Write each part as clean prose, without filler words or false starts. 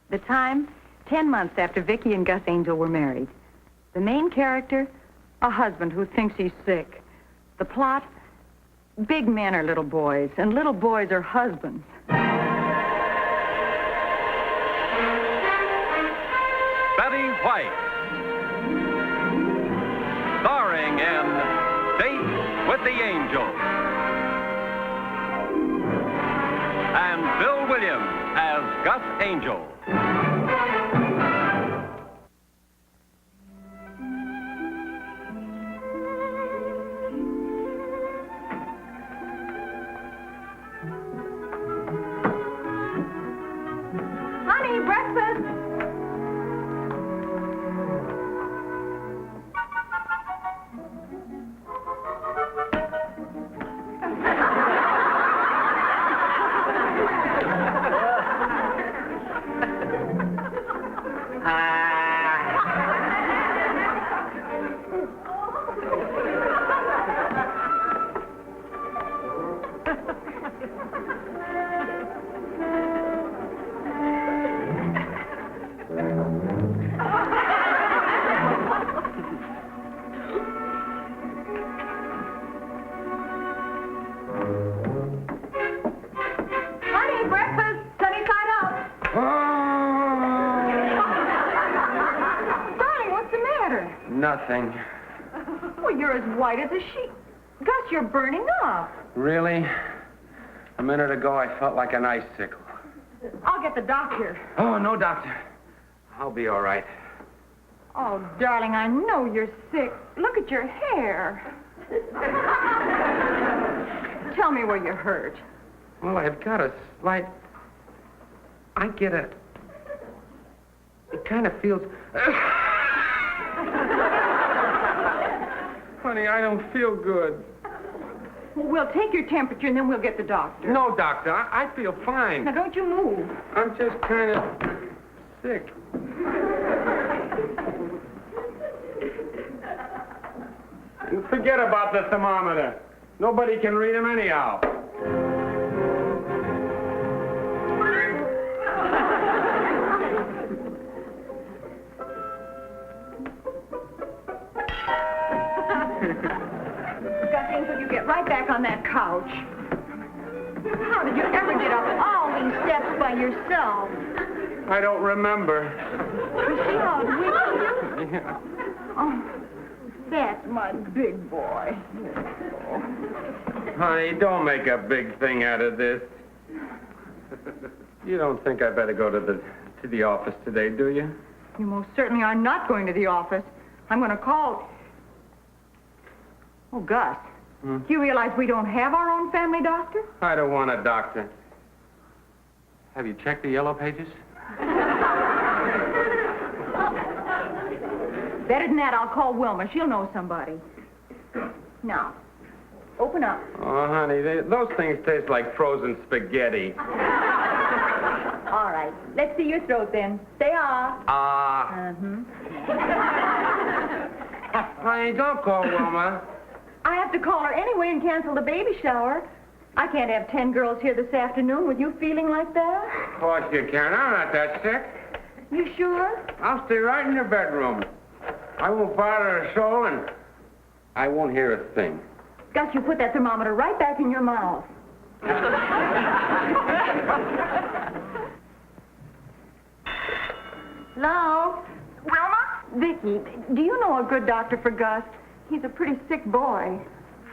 The time, 10 months after Vicki and Gus Angel were married. The main character, a husband who thinks he's sick. The plot, big men are little boys, and little boys are husbands. Betty White. Starring in Date with the Angel. And Bill Williams as Gus Angel. Honey, breakfast! Nothing. Well, you're as white as a sheet. Gus, you're burning up. Really? A minute ago, I felt like an icicle. I'll get the doctor. Oh, no, doctor. I'll be all right. Oh, darling, I know you're sick. Look at your hair. Tell me where you're hurt. Well, I've got a slight... I get it. It kind of feels... Honey, I don't feel good. We'll take your temperature and then we'll get the doctor. No, doctor, I feel fine. Now, don't you move. I'm just kind of sick. Forget about the thermometer. Nobody can read him anyhow. Right back on that couch. How did you ever get up all these steps by yourself? I don't remember. You see how it wiggles? Yeah. Oh, that's my big boy. Honey, don't make a big thing out of this. You don't think I better go to the office today, do you? You most certainly are not going to the office. I'm going to call... Oh, Gus. Do you realize we don't have our own family doctor? I don't want a doctor. Have you checked the yellow pages? Better than that, I'll call Wilma. She'll know somebody. Now, open up. Oh, honey, those things taste like frozen spaghetti. All right. Let's see your throat then. Say ah. Honey, don't call Wilma. I have to call her anyway and cancel the baby shower. I can't have 10 girls here this afternoon with you feeling like that. Of course you can. I'm not that sick. You sure? I'll stay right in your bedroom. I won't bother a soul, and I won't hear a thing. Gus, you put that thermometer right back in your mouth. Hello? Wilma? Vicki, do you know a good doctor for Gus? He's a pretty sick boy.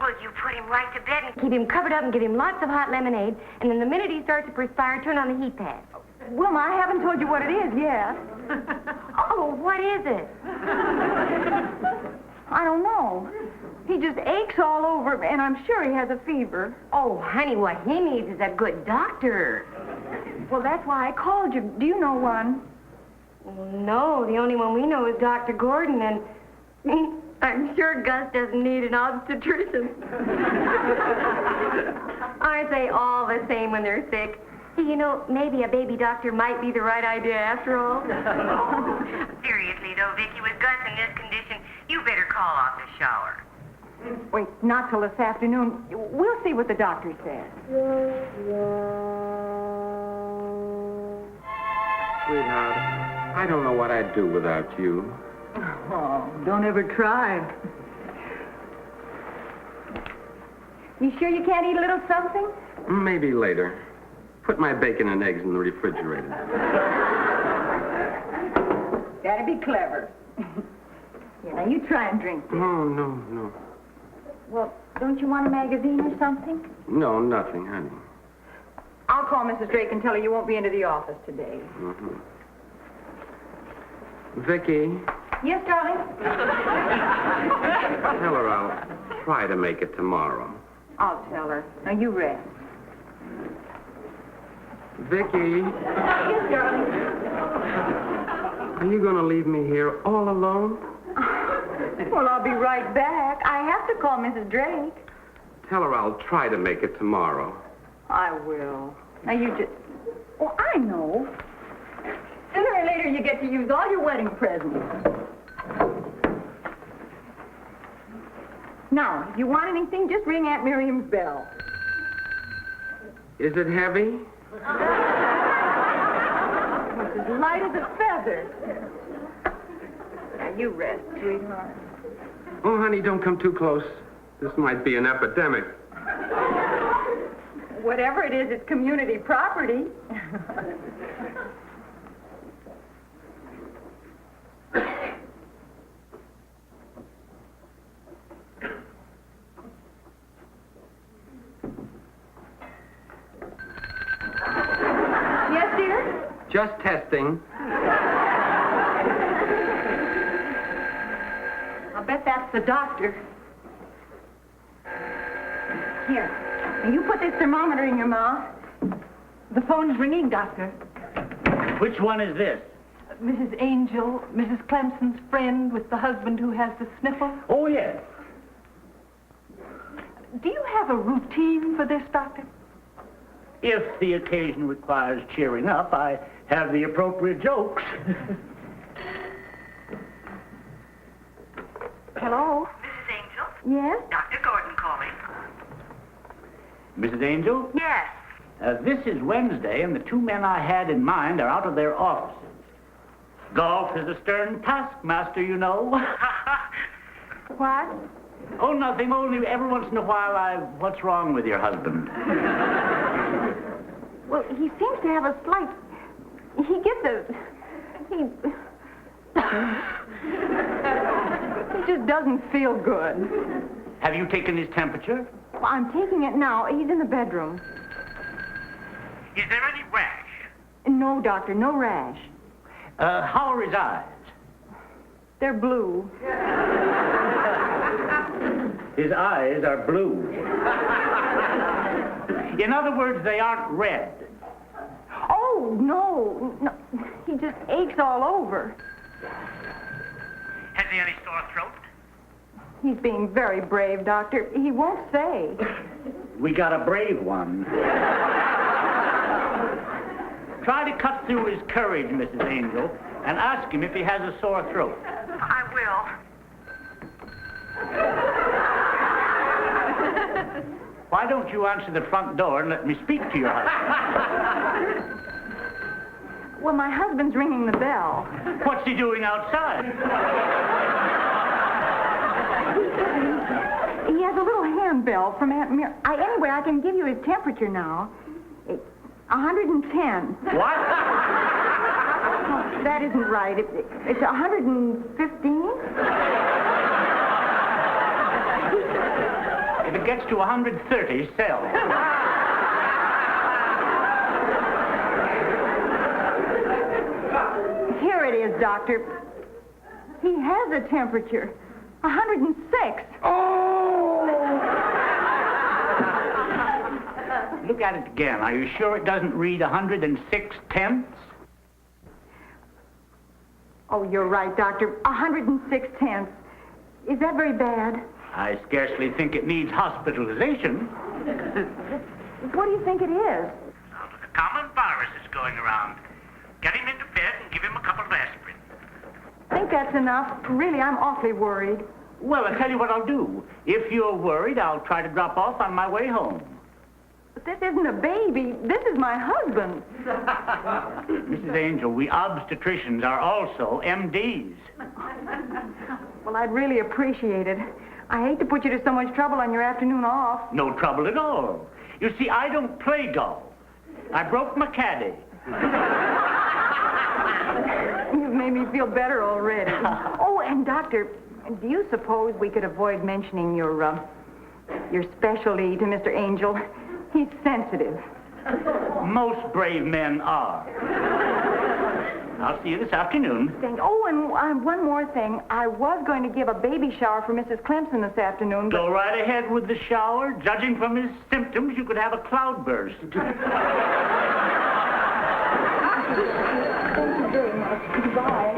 Well, you put him right to bed and keep him covered up and give him lots of hot lemonade, and then the minute he starts to perspire, turn on the heat pad. Wilma, I haven't told you what it is yet. Oh, what is it? I don't know. He just aches all over, and I'm sure he has a fever. Oh, honey, what he needs is a good doctor. Well, that's why I called you. Do you know one? No, the only one we know is Dr. Gordon, and I'm sure Gus doesn't need an obstetrician. Aren't they all the same when they're sick? You know, maybe a baby doctor might be the right idea after all. Seriously, though, Vicki, with Gus in this condition, you better call off the shower. Wait, not till this afternoon. We'll see what the doctor says. Sweetheart, I don't know what I'd do without you. Oh, don't ever try. You sure you can't eat a little something? Maybe later. Put my bacon and eggs in the refrigerator. That'd be clever. Here, now you try and drink this. No. Well, don't you want a magazine or something? No, nothing, honey. I'll call Mrs. Drake and tell her you won't be into the office today. Mm-hmm. Vicky, Yes, darling? tell her I'll try to make it tomorrow. I'll tell her. Now, you rest. Vicky, Yes, darling? are you going to leave me here all alone? Well, I'll be right back. I have to call Mrs. Drake. Tell her I'll try to make it tomorrow. I will. Now, you just... Oh, I know. Sooner or later, you get to use all your wedding presents. Now, if you want anything, just ring Aunt Miriam's bell. Is it heavy? It's as light as a feather. Now, you rest, sweetheart. Oh, honey, don't come too close. This might be an epidemic. Whatever it is, it's community property. Yes, dear? Just testing. I'll bet that's the doctor. Here. Now you put this thermometer in your mouth. The phone's ringing, Doctor. Which one is this? Mrs. Angel, Mrs. Clemson's friend with the husband who has the sniffle. Oh, yes. Do you have a routine for this, Doctor? If the occasion requires cheering up, I have the appropriate jokes. Hello? Mrs. Angel? Yes? Dr. Gordon calling. Mrs. Angel, Yes. this is Wednesday, and the two men I had in mind are out of their offices. Golf is a stern taskmaster, you know. What? Oh, nothing, only every once in a while what's wrong with your husband? Well, he seems to have a slight... He gets a... He just doesn't feel good. Have you taken his temperature? Well, I'm taking it now. He's in the bedroom. Is there any rash? No, Doctor, no rash. How are his eyes? They're blue. His eyes are blue. In other words, they aren't red. Oh, no. He just aches all over. Has he any sore throat? He's being very brave, Doctor. He won't say. We got a brave one. Try to cut through his courage, Mrs. Angel, and ask him if he has a sore throat. I will. Why don't you answer the front door and let me speak to your husband? Well, my husband's ringing the bell. What's he doing outside? He has a little handbell from Aunt Mir... Anyway, I can give you his temperature now. It's 110. What? No, that isn't right. It's 115? If it gets to 130, sell. Here it is, Doctor. He has a temperature. 106. Look at it again. Are you sure it doesn't read 106 tenths? Oh, you're right, Doctor. 106 tenths. Is that very bad? I scarcely think it needs hospitalization. What do you think it is? A common virus is going around. Get him into bed and give him a couple of aspirin. I think that's enough. Really, I'm awfully worried. Well, I'll tell you what I'll do. If you're worried, I'll try to drop off on my way home. But this isn't a baby. This is my husband. Mrs. Angel, we obstetricians are also MDs. Well, I'd really appreciate it. I hate to put you to so much trouble on your afternoon off. No trouble at all. You see, I don't play golf. I broke my caddy. You've made me feel better already. Oh, and Doctor, do you suppose we could avoid mentioning your specialty to Mr. Angel? He's sensitive. Most brave men are. I'll see you this afternoon. Oh, and one more thing. I was going to give a baby shower for Mrs. Clemson this afternoon, but... Go right ahead with the shower. Judging from his symptoms, you could have a cloudburst. Thank you very much. Goodbye.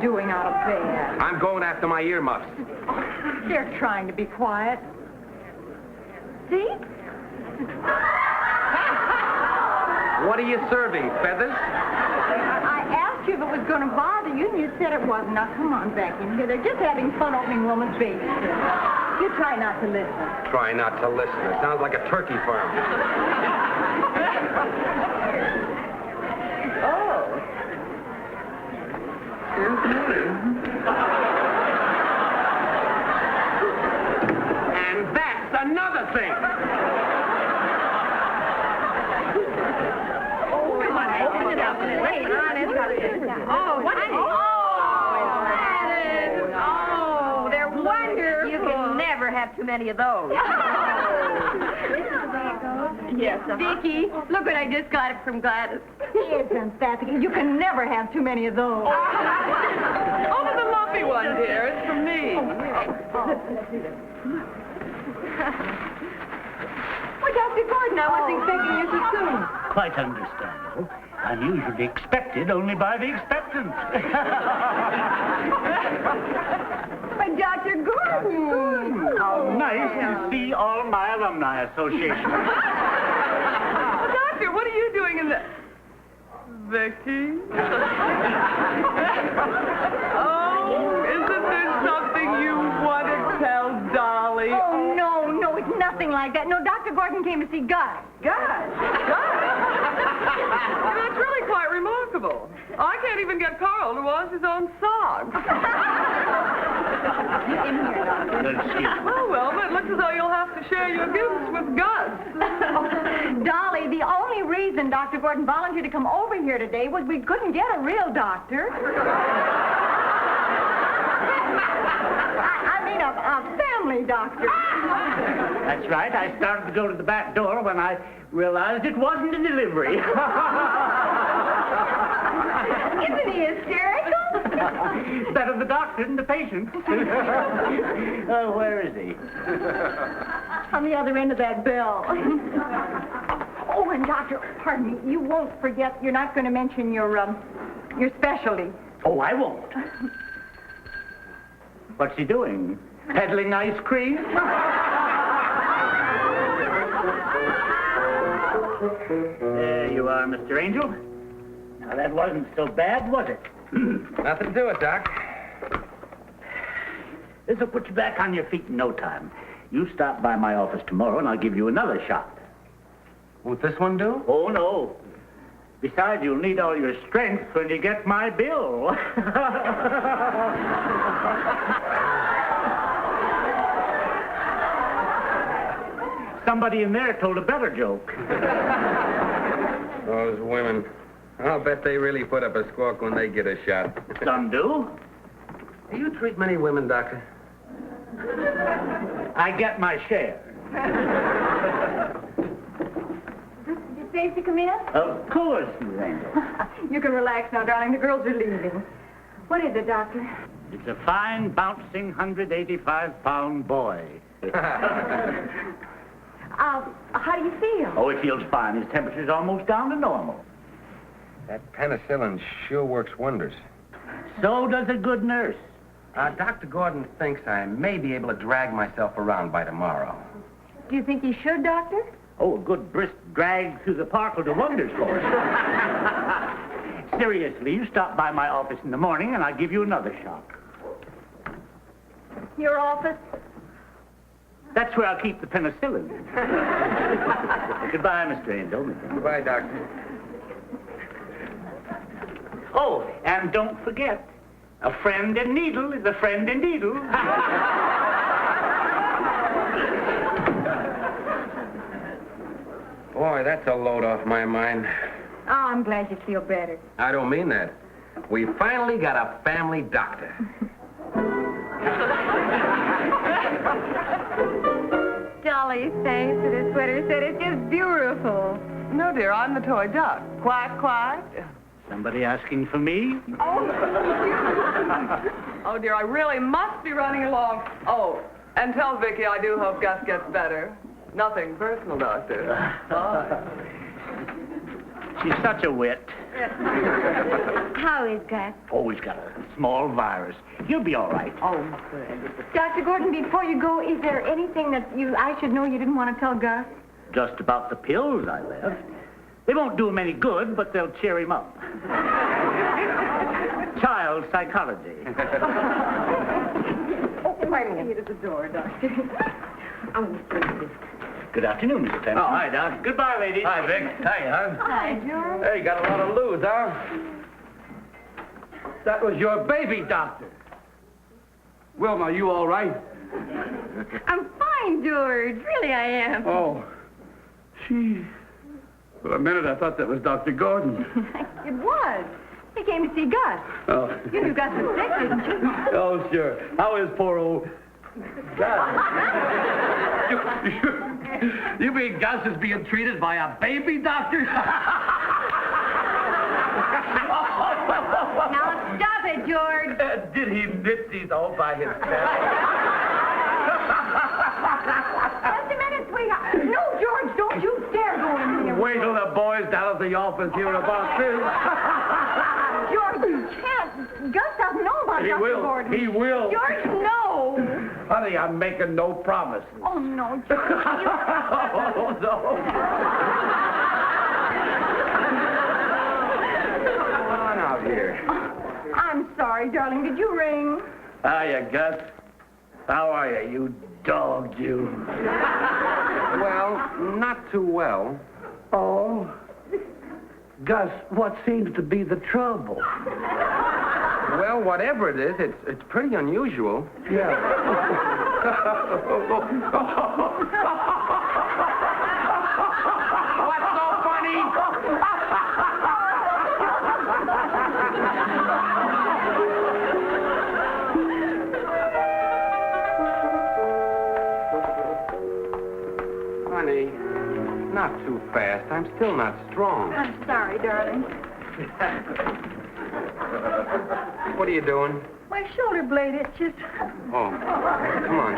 Doing out of bed? I'm going after my earmuffs. They're trying to be quiet. See? What are you serving, feathers? I asked you if it was going to bother you, and you said it wasn't. Now, come on back in here. They're just having fun opening woman's baby. You try not to listen. Try not to listen. It sounds like a turkey farm. Oh. And that's another thing. Oh, come on, open it up. Wait, oh, what is it? Oh, they're wonderful. You can never have too many of those. Yes, Vicky, look what I just got it from Gladys. Isn't that? You can never have too many of those. Oh, the lumpy one, dear. It's from me. Well, Dr. Gordon, I wasn't expecting you so soon. Quite understandable. I'm usually expected only by the expectant. But Dr. Gordon. How nice to see all my alumni association. Doctor, what are you doing in the... Vicky? Oh, isn't there something you want to tell Dolly? Oh, no, it's nothing like that. No, Dr. Gordon came to see Gus. Gus? That's really quite remarkable. I can't even get Carl to wash his own socks. In here, Doctor. Excuse me. Oh, well, but it looks as though you'll have to share your gifts with Gus. Dolly, the only reason Dr. Gordon volunteered to come over here today was we couldn't get a real doctor. I mean, a family doctor. That's right. I started to go to the back door when I realized it wasn't a delivery. Isn't he hysterical? Better the doctor than the patient. Oh, where is he? On the other end of that bell. Oh, and Doctor, pardon me, you won't forget, you're not going to mention your specialty. Oh, I won't. What's he doing? Peddling ice cream? There you are, Mr. Angel. Now, that wasn't so bad, was it? Nothing to it, Doc. This'll put you back on your feet in no time. You stop by my office tomorrow, and I'll give you another shot. Won't this one do? Oh, no. Besides, you'll need all your strength when you get my bill. Somebody in there told a better joke. Those women. I'll bet they really put up a squawk when they get a shot. Some do. Do you treat many women, Doctor? I get my share. Is it safe to come in? Of course, Miss Angel. You can relax now, darling. The girls are leaving. What is it, Doctor? It's a fine, bouncing, 185-pound boy. How do you feel? Oh, he feels fine. His temperature's almost down to normal. That penicillin sure works wonders. So does a good nurse. Dr. Gordon thinks I may be able to drag myself around by tomorrow. Do you think you should, Doctor? Oh, a good brisk drag through the park will do wonders for us. Seriously, you stop by my office in the morning and I'll give you another shot. Your office? That's where I'll keep the penicillin. Goodbye, Mr. Angel. Goodbye, Doctor. Oh, and don't forget, a friend in needle is a friend in needle. Boy, that's a load off my mind. Oh, I'm glad you feel better. I don't mean that. We finally got a family doctor. Dolly's thanks to the sweater set. It's just beautiful. No, dear, I'm the toy duck. Quack, quack. Somebody asking for me? Oh, dear, I really must be running along. Oh, and tell Vicky I do hope Gus gets better. Nothing personal, Doctor. Bye. She's such a wit. How is Gus? Oh, he's got a small virus. He'll be all right. Oh, good. Dr. Gordon, before you go, is there anything that I should know you didn't want to tell Gus? Just about the pills I left. They won't do him any good, but they'll cheer him up. Child psychology. Oh, wait a minute. At the door, Doctor. Good afternoon, Mr. Tennyson. Oh, hi, Doc. Goodbye, ladies. Hi, Vic. Hi, hon. Hi, George. Hey, you got a lot of lose, huh? That was your baby, Doctor. Wilma, you all right? I'm fine, George. Really, I am. Oh, she... For a minute, I thought that was Dr. Gordon. It was. He came to see Gus. Oh. You knew Gus was sick, didn't you? Oh, sure. How is poor old Gus? You mean Gus is being treated by a baby doctor? Now, stop it, George. Did he knit these all by himself? Just a minute, sweetheart. No, George, don't you dare go in there. Wait till the boys down at the office hear about this. George, you can't. Gus doesn't know about He Dr. will. Gordon. He will. George, no. Honey, I'm making no promises. Oh, no, George. Oh, no. Come on out here. I'm sorry, darling. Did you ring? Hiya, Gus. How are you, you dog, you? Well, not too well. Oh? Gus, what seems to be the trouble? Well, whatever it is, it's pretty unusual. Yeah. What's so funny? Honey, not too fast. I'm still not strong. I'm sorry, darling. What are you doing? My shoulder blade itches. Oh, come on.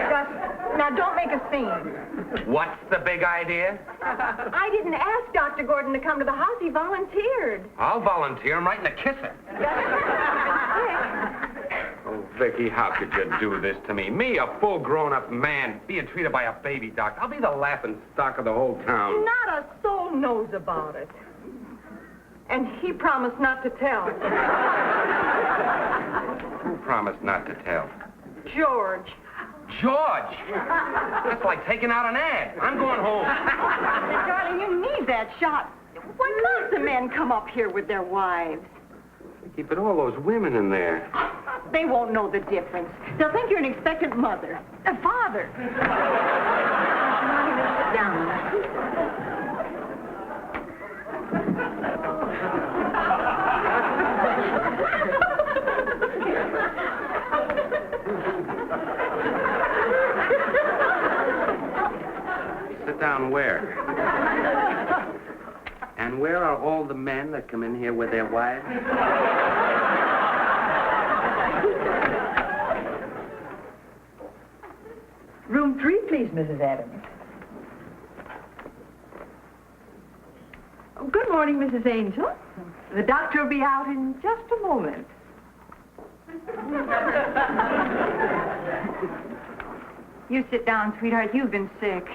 Gus, now don't make a scene. What's the big idea? I didn't ask Dr. Gordon to come to the house. He volunteered. I'll volunteer. I'm writing a kisser. Oh, Vicky, how could you do this to me? Me, a full grown-up man, being treated by a baby doctor. I'll be the laughing stock of the whole town. Not a soul knows about it. And he promised not to tell. Who promised not to tell? George. George! That's like taking out an ad. I'm going home. Darling, you need that shot. Why, lots of men come up here with their wives. But all those women in there. They won't know the difference. They'll think you're an expectant mother. A father. Sit down. Sit down where? And where are all the men that come in here with their wives? Room 3, please, Mrs. Adams. Oh, good morning, Mrs. Angel. The doctor will be out in just a moment. You sit down, sweetheart. You've been sick.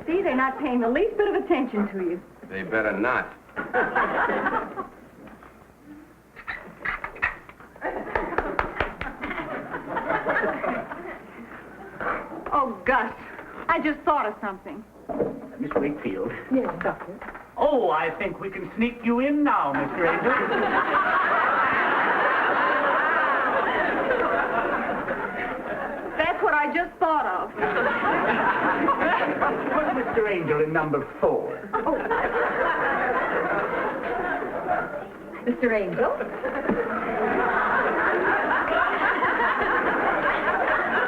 See, they're not paying the least bit of attention to you. They better not. Oh, Gus, I just thought of something. Miss Wakefield. Yes, Doctor. Oh, I think we can sneak you in now, Mr. Angel. That's what I just thought of. Put Mr. Angel in number 4. Mr. Angel?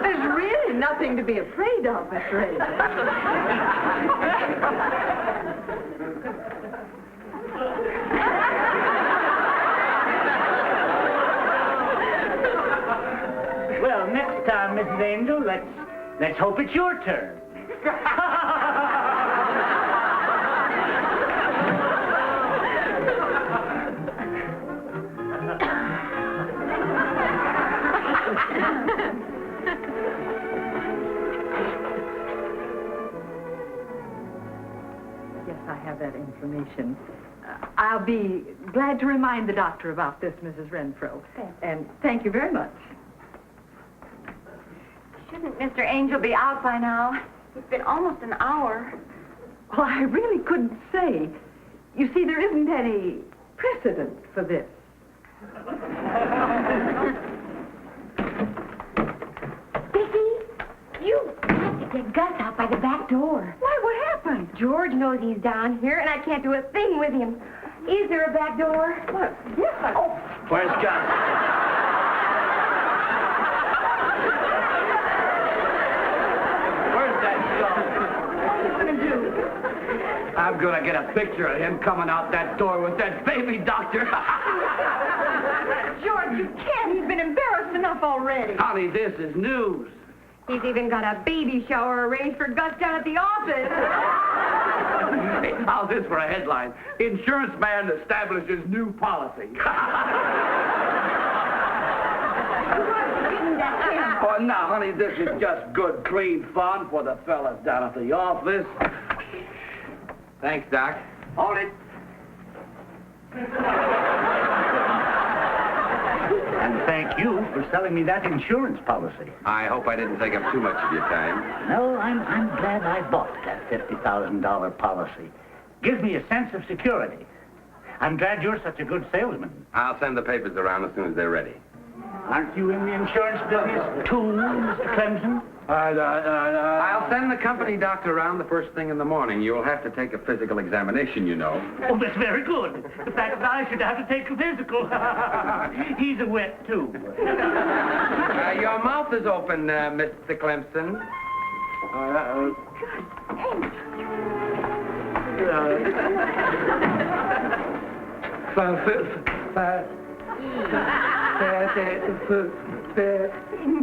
There's really nothing to be afraid of, Mr. Angel. Well, next time, Mrs. Angel, let's hope it's your turn. Yes, I have that information. I'll be glad to remind the doctor about this, Mrs. Renfro. And thank you very much. Shouldn't Mr. Angel be out by now? It's been almost an hour. Well, I really couldn't say. You see, there isn't any precedent for this. Vicky, you have to get Gus out by the back door. Why, what happened? George knows he's down here, and I can't do a thing with him. Is there a back door? What? Yes, Oh, Where's Gus? I'm gonna get a picture of him coming out that door with that baby doctor. George, you can't. He's been embarrassed enough already. Honey, this is news. he's even got a baby shower arranged for Gus down at the office. Hey, how's this for a headline? Insurance man establishes new policy. Oh, now, honey, this is just good, clean fun for the fellas down at the office. Thanks, Doc. Hold it. And thank you for selling me that insurance policy. I hope I didn't take up too much of your time. No, I'm glad I bought that $50,000 policy. Gives me a sense of security. I'm glad you're such a good salesman. I'll send the papers around as soon as they're ready. Aren't you in the insurance business too, Mr. Clemson? I'll send the company doctor around the first thing in the morning. You'll have to take a physical examination, you know. Oh, that's very good. The fact that I should have to take a physical. He's a wet, too. Your mouth is open, Mr. Clemson.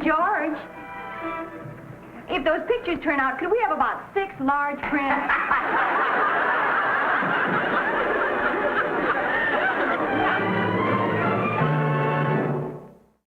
George, if those pictures turn out, could we have about 6 large prints?